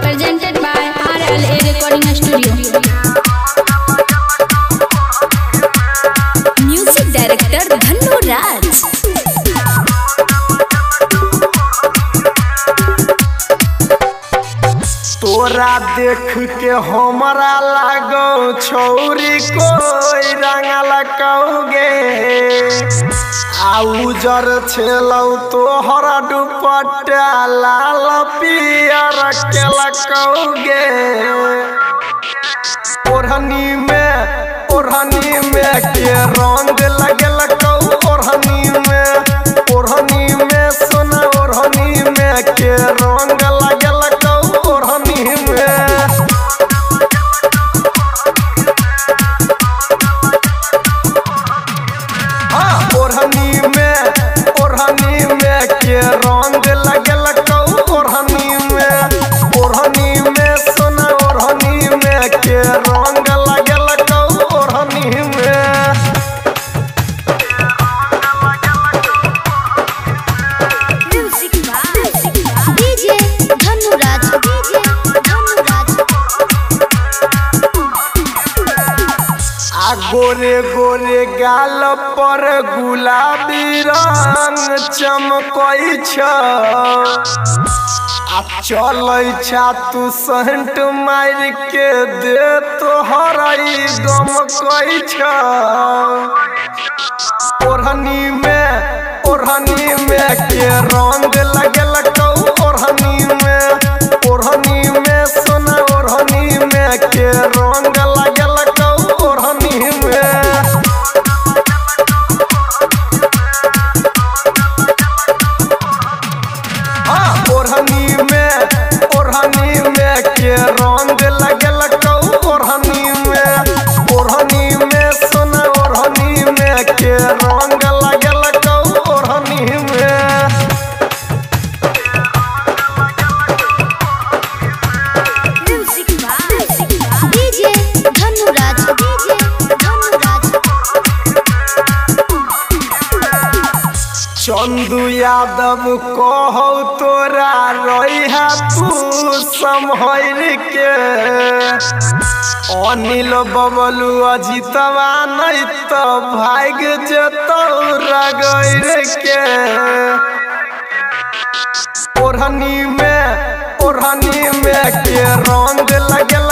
Presented by RLA Recording Studio. Music Director Dhannu Raj. तोरा देख के हमरा लागो छौरी कोई रंगल कौगे आउजर छेलौ तोहरा दुपट्टा लाल पियर के लकौगे ओढ़नी में के रंग लगल कौ ओढ़नी में सोना ओढ़नी में के रंग लगल कौ ओढ़नी में ओढ़नी में के रंग लगल कौ ओढ़नी में सोना ओढ़नी में के रंग लगल कौ ओढ़नी में Music by DJ Dhannu Raj. आ गोरे गोरे गाल पर गुलाबी रंग चमकै छ आ चलै छा तू सेंट मार के दे तोहरा गमकै छ ओढ़नी में के रंग लगल कौ ओढ़नी में सोना ओढ़नी में के रंग लगल कौ ओढ़नी में ओढ़नी में के रंग लगल कौ ओढ़नी में सोना ओढ़नी में के रंग लगल कौ ओढ़नी में Music by DJ Dhannu Raj. Chandu Yadav कहौ तोरा रही तू संभल के अनिल बबलू अजितवा नहीं तो भाग जतौ रगड़ के ओढ़नी में के रंग लगल